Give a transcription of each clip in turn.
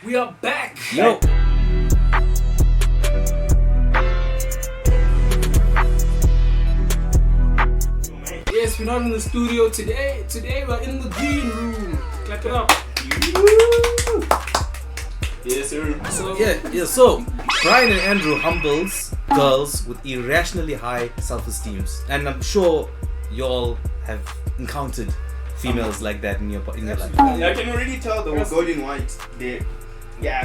We are back. Yo. Yes, we're not in the studio today. Today we're in the green room. Clap it up. Yes, sir. So Brian and Andrew humbles girls with irrationally high self-esteem, and I'm sure y'all have encountered females like that in your life. I can already tell the gold in white.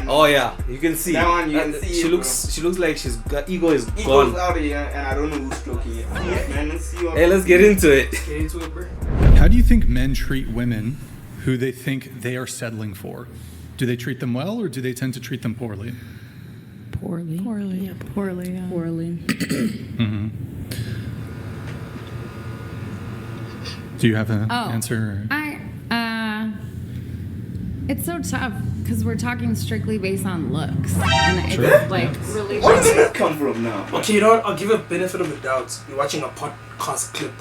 Oh yeah, you can see. That one you can see. She looks like she's got ego is Ego's gone. out of here, and I don't know who's stroking it. Yes, man, let's see what. Hey, let's get into it. Get into it, bro. How do you think men treat women who they think they are settling for? Do they treat them well, or do they tend to treat them poorly? Poorly. Yeah. Mm-hmm. Do you have an answer? It's so tough because we're talking strictly based on looks, and it's like really. Where did that come from now? Okay, you know what? I'll give a benefit of the doubt. We're watching a podcast clip.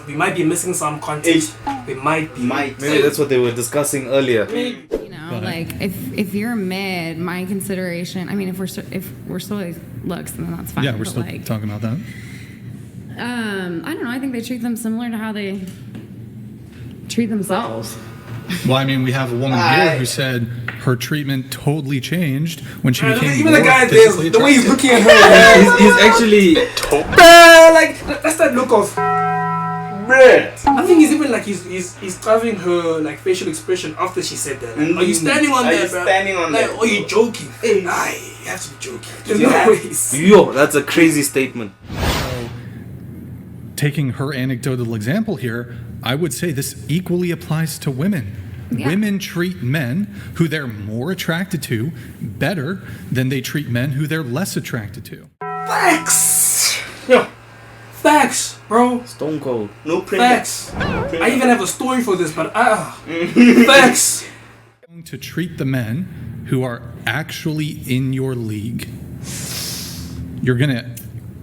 We might be missing some context. We might be. Maybe that's what they were discussing earlier. You know, like if you're mid, my consideration. I mean, if we're solely looks, then that's fine. Yeah, we're but still talking about that. I don't know. I think they treat them similar to how they treat themselves. Well, I mean, we have a woman here who said her treatment totally changed when she became even more the guy there, physically the way he's attractive. looking at her, He's actually like that's that look of. I think he's even like he's carving her like facial expression after she said that. Like, are you standing on that, bro? Standing on like, that? are you joking? You have to be joking. There's no ways. Yo, that's a crazy statement. Taking her anecdotal example here, I would say this equally applies to women. Yeah. Women treat men who they're more attracted to better than they treat men who they're less attracted to. Facts. Yo, facts, bro. Stone cold. No Facts. I even have a story for this, but facts. Going to treat the men who are actually in your league. You're going to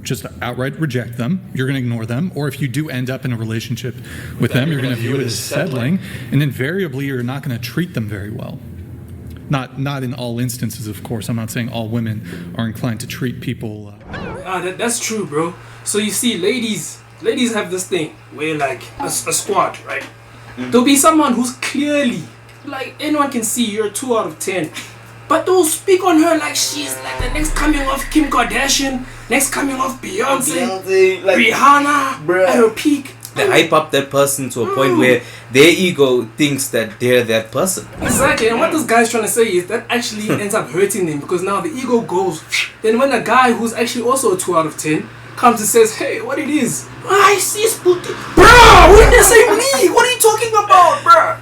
just outright reject them. You're going to ignore them. Or if you do end up in a relationship with them, you're going to view it as settling. And invariably, you're not going to treat them very well. Not in all instances, of course. I'm not saying all women are inclined to treat people. That's true, bro. So you see, ladies have this thing where like a squad, right? There'll be someone who's clearly like anyone can see you're a 2 out of 10. But they'll speak on her like she's like the next coming of Kim Kardashian, next coming of Beyonce, like, Rihanna, at her peak. They hype up that person to a point where their ego thinks that they're that person. Exactly, and what this guy's trying to say is that actually ends up hurting them because now the ego goes. Then when a guy who's actually also a 2 out of 10 comes and says, "Hey, what it is? I see spooky, bro. Wouldn't they say me? What are you talking about, bro?"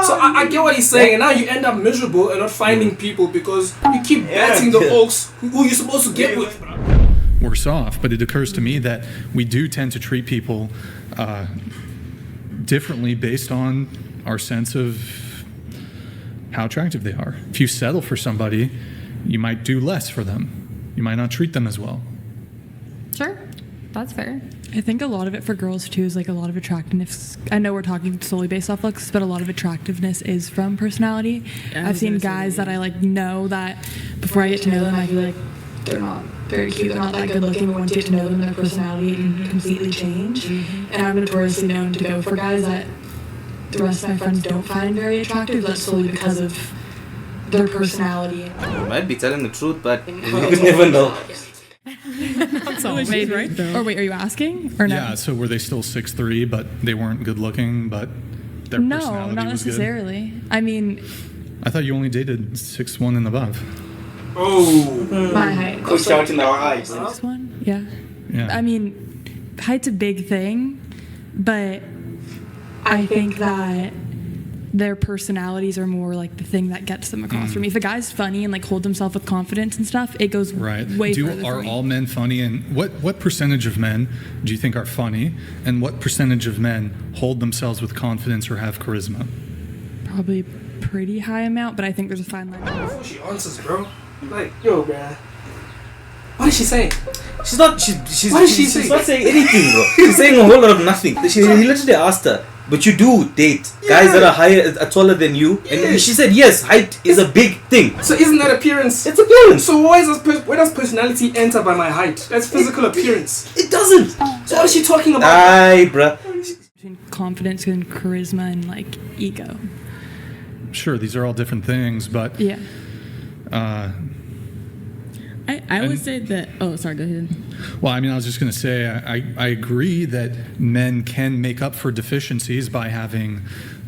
So I get what he's saying, and now you end up miserable and not finding people because you keep batting the oaks who you're supposed to get with, bro. Worse off, but it occurs to me that we do tend to treat people differently based on our sense of how attractive they are. If you settle for somebody, you might do less for them. You might not treat them as well. Sure, that's fair. I think a lot of it for girls too is like a lot of attractiveness. I know we're talking solely based off looks, but a lot of attractiveness is from personality. I've seen guys that I like know that before I get to know them, I feel like they're not very cute, they're not that good looking, but once you get to know them, their personality can completely change. And I'm notoriously known to go for guys that the rest of my friends don't find very attractive, but solely because of their personality. You might be telling the truth, but you could never know. That's all made, right? Or wait, are you asking? Or no? Yeah, so were they still 6'3", but they weren't good looking, but their personality not was necessarily. I mean, good? I thought you only dated 6'1" and above. Oh, my height. Coach out in our eyes. 6'1"? Yeah. Yeah. I mean, height's a big thing, but I think that their personalities are more like the thing that gets them across for me. If a guy's funny and like holds himself with confidence and stuff, it goes way further for Are me. all men funny? And what percentage of men do you think are funny? And what percentage of men hold themselves with confidence or have charisma? Probably pretty high amount, but I think there's a fine line. before she answers, bro. Like, yo, bruh. What is she saying? She's not saying anything, bro. She's saying a whole lot of nothing. He literally asked her, But you do date guys that are higher, are taller than you, and she said yes, height is a big thing. So isn't that appearance? It's appearance. So where does personality enter by my height? That's physical appearance. It doesn't. So what is she talking about? Aye, bruh. Between confidence and charisma and like ego. Sure, these are all different things, but Yeah. I would say that. Oh, sorry. Go ahead. well, I mean, I was just going to say, I agree that men can make up for deficiencies by having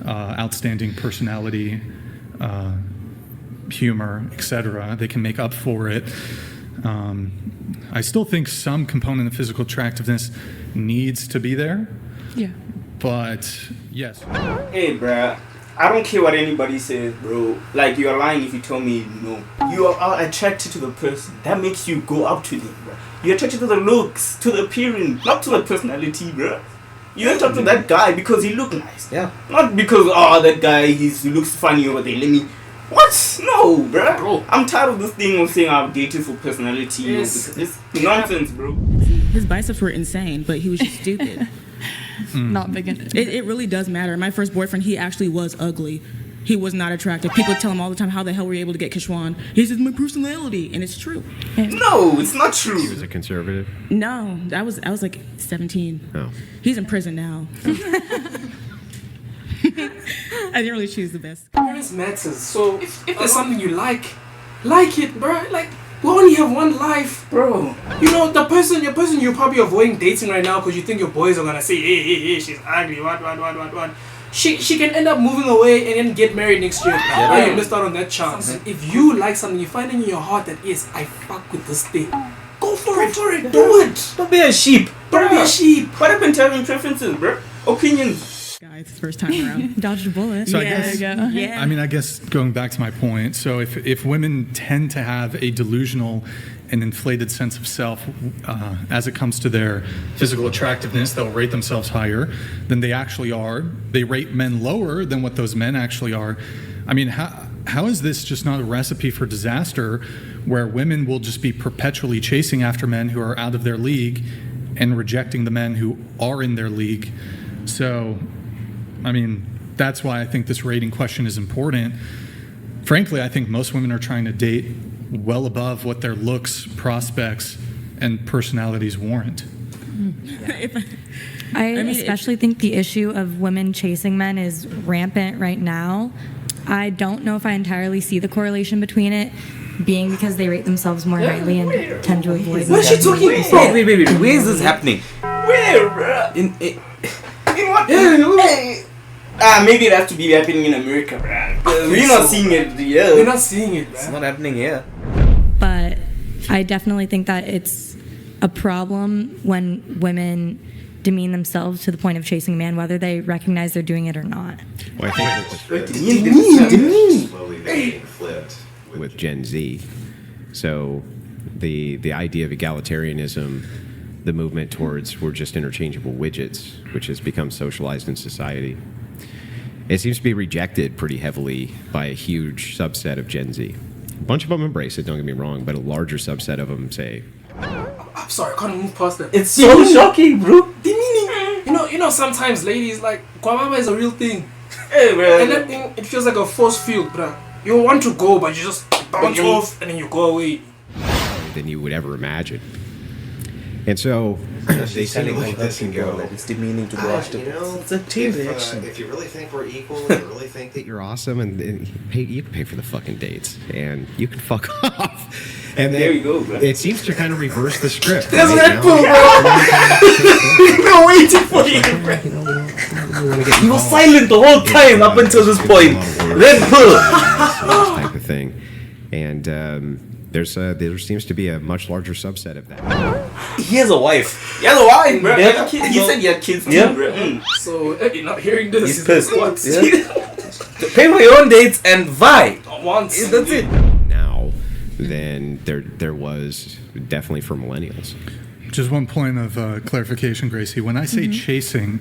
outstanding personality, humor, etc. They can make up for it. I still think some component of physical attractiveness needs to be there, Yeah. but yes. Hey, bruh. I don't care what anybody says, bro. Like, you're lying if you tell me no. You are attracted to the person. That makes you go up to them, bro. You're attracted to the looks, to the appearance, not to the personality, bro. You don't talk to that guy because he look nice. Yeah. Not because, that guy, he looks funny over there. Let me... What? No, bro. I'm tired of this thing of saying I've dated for personality. Yes. It's nonsense, bro. His biceps were insane, but he was just stupid. Not big into It really does matter. My first boyfriend, he actually was ugly. He was not attractive. People tell him all the time, how the hell were you able to get Kishwan? He says, my personality. And it's true. No, it's not true. He was a conservative. No, I was like 17. Oh. He's in prison now. I didn't really choose the best. Appearance matters. So if there's something you like it, bro. Like, we only have one life, bro. You know, your person you're probably avoiding dating right now because you think your boys are gonna say, hey, she's ugly, what. She can end up moving away and then get married next year. Yeah. You missed out on that chance. If you like something, you find in your heart that yes, I fuck with this thing. Go for it. Do it. Don't be a sheep. Don't be a sheep. What happened to having preferences, bro? Opinions. Guys, first time around. Dodged a bullet. So I Yeah, guess- there you go. Yeah. I mean, I guess going back to my point, so if women tend to have a delusional and inflated sense of self as it comes to their physical attractiveness, they'll rate themselves higher than they actually are. They rate men lower than what those men actually are. I mean, how is this just not a recipe for disaster where women will just be perpetually chasing after men who are out of their league and rejecting the men who are in their league? So, I mean, that's why I think this rating question is important. Frankly, I think most women are trying to date well above what their looks, prospects, and personalities warrant. I mean, especially think the issue of women chasing men is rampant right now. I don't know if I entirely see the correlation between it being because they rate themselves more highly and tend to avoid. What is she talking about? Wait. Where is this happening? Where, bro? In what? Maybe it has to be happening in America, bro. We're not seeing it here. We're not seeing it, it's man. not happening here. But I definitely think that it's a problem when women demean themselves to the point of chasing a man, whether they recognize they're doing it or not. Well, I think that the script is slowly being flipped with Gen Z. So the idea of egalitarianism, the movement towards we're just interchangeable widgets, which has become socialized in society, it seems to be rejected pretty heavily by a huge subset of Gen Z. A bunch of them embrace it, don't get me wrong, but a larger subset of them say, I'm sorry, I can't move past that. It's so shocking, bro. Demeaning. You know, sometimes ladies like guava is a real thing, Hey, bro. and that thing it feels like a force field, bruh. You want to go, but you just bounce off and then you go away. than you would ever imagine. And so they seem to look at this and go, it's demeaning to watch you know, it's a team reaction. if you really think we're equal, and you really think that you're awesome, and you can pay for the fucking dates, and you can fuck off. And There you go, bro. It seems to kind of reverse the script. There's right Red now. Bull, bro. We're waiting for you. You were silent the whole time up until this point. Red Bull. Type of thing. And there seems to be a much larger subset of that. He has a wife. He has a wife, bro. Yeah. He said he had kids too, Yeah. bro. So you're not hearing this. He's pissed. What? Yeah. Pay for your own dates and vibe. Once. That's it. Now than there was definitely for millennials. Just one point of clarification, Gracie. When I say chasing,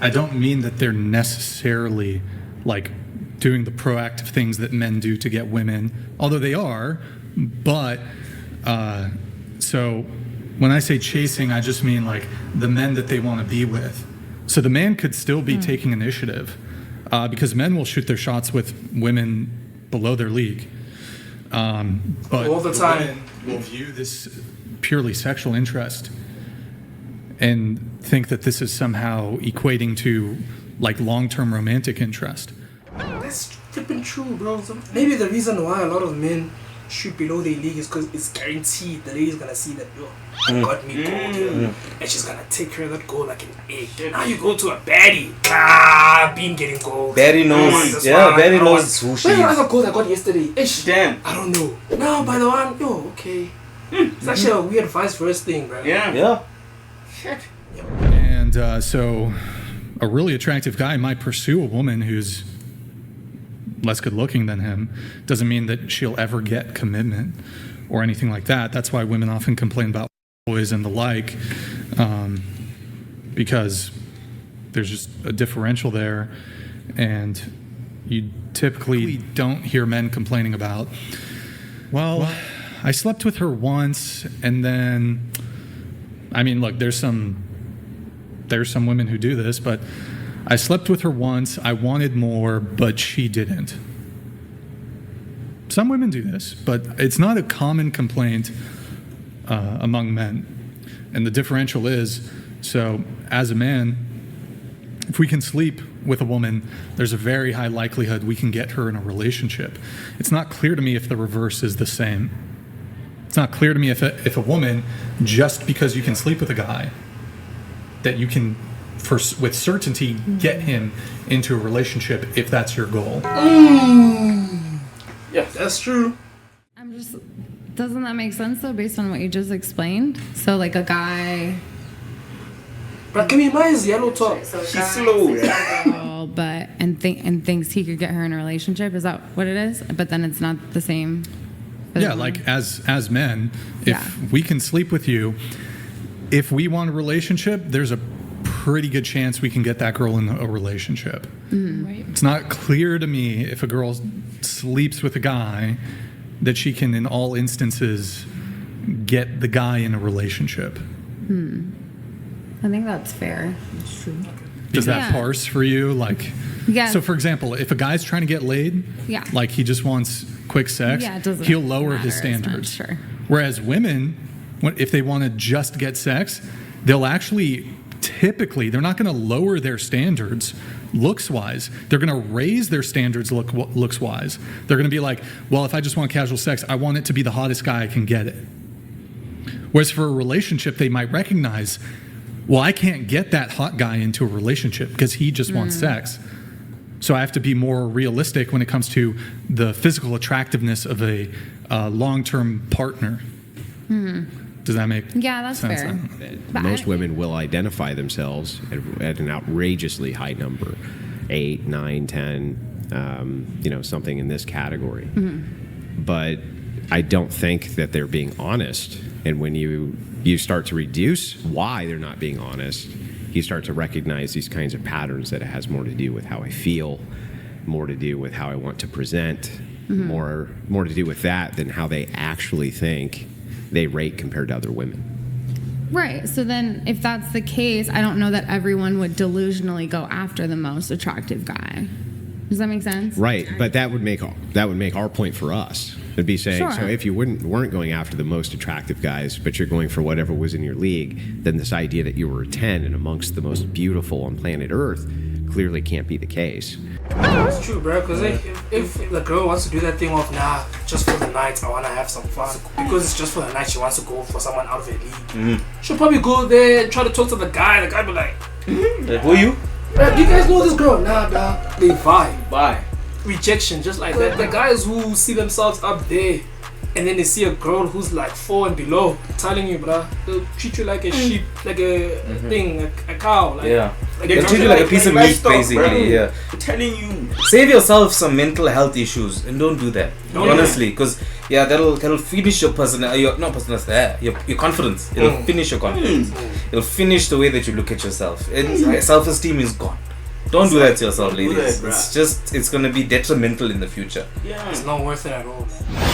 I don't mean that they're necessarily like doing the proactive things that men do to get women, although they are. But so when I say chasing, I just mean like the men that they want to be with. So the man could still be taking initiative because men will shoot their shots with women below their league. But all the time will view this purely sexual interest and think that this is somehow equating to like long-term romantic interest. That's flipping true, bro. So maybe the reason why a lot of men shoot below their league is because it's guaranteed the lady's gonna see that, yo, I got me gold here, and she's gonna take care of that gold like an egg. Now you go to a baddie, been getting gold. Baddie knows, Baddie knows who she Where's the is. other gold I got yesterday? Ish. Damn. I don't know. No, by the one, yo, okay. It's actually a weird vice versa thing, bro. Yeah. Shit. And so a really attractive guy might pursue a woman who's less good looking than him. Doesn't mean that she'll ever get commitment or anything like that. That's why women often complain about boys and the like, because there's just a differential there, and you typically don't hear men complaining about, well, I slept with her once, and then, I mean, look, there's some women who do this, but I slept with her once, I wanted more, but she didn't. Some women do this, but it's not a common complaint among men. And the differential is, so as a man, if we can sleep with a woman, there's a very high likelihood we can get her in a relationship. It's not clear to me if the reverse is the same. It's not clear to me if a woman, just because you can sleep with a guy, that you can, with certainty, get him into a relationship if that's your goal. Yeah, that's true. Doesn't that make sense though, based on what you just explained? So like a guy, But give me mine is yellow top. She's slow. girl, but thinks he could get her in a relationship. Is that what it is? But then it's not the same. for the Yeah, woman? like as men, if Yeah. we can sleep with you, if we want a relationship, there's a pretty good chance we can get that girl in a relationship. Right. It's not clear to me if a girl sleeps with a guy that she can, in all instances, get the guy in a relationship. I think that's fair. Does that Yeah. parse for you? Like, Yeah. so for example, if a guy's trying to get laid, Yeah. like he just wants quick sex, Yeah, it doesn't he'll lower his matter as much, standards. sure. Whereas women, if they want to just get sex, they'll actually typically, they're not going to lower their standards looks wise. They're going to raise their standards looks wise. They're going to be like, well, if I just want casual sex, I want it to be the hottest guy I can get it. Whereas for a relationship, they might recognize, well, I can't get that hot guy into a relationship because he just wants sex. So I have to be more realistic when it comes to the physical attractiveness of a long-term partner. Does that make Yeah, that's sense? fair. But Most women will identify themselves at an outrageously high number, 8, 9, 10, something in this category. But I don't think that they're being honest. And when you start to reduce why they're not being honest, you start to recognize these kinds of patterns, that it has more to do with how I feel, more to do with how I want to present, more to do with that than how they actually think they rate compared to other women. Right. So then, if that's the case, I don't know that everyone would delusionally go after the most attractive guy. Does that make sense? Right, but that would make our point for us. It'd be saying, Sure. so if you weren't going after the most attractive guys, but you're going for whatever was in your league, then this idea that you were a 10 and amongst the most beautiful on planet Earth clearly can't be the case. It's true, bro. Because if the girl wants to do that thing of, nah, just for the night, I want to have some fun. Because it's just for the night, she wants to go for someone out of her league. She'll probably go there and try to talk to the guy. The guy be like, Like, who are you? do you guys know this girl? Nah, dog. They vibe. Bye. Rejection, just like that. The guys who see themselves up there and then they see a girl who's like 4 and below, telling you, bruh, they'll treat you like a sheep, like a thing, a cow. Like, Yeah. like They'll treat you like a piece of meat, livestock, basically. bro. Yeah. I'm telling you. Save yourself some mental health issues and don't do that. Don't Honestly, because that'll finish your your confidence. It'll finish your confidence. It'll finish the way that you look at yourself. And self-esteem is gone. Don't do that to yourself, Don't do ladies. that, bruh. It's gonna be detrimental in the future. Yeah. It's not worth it at all.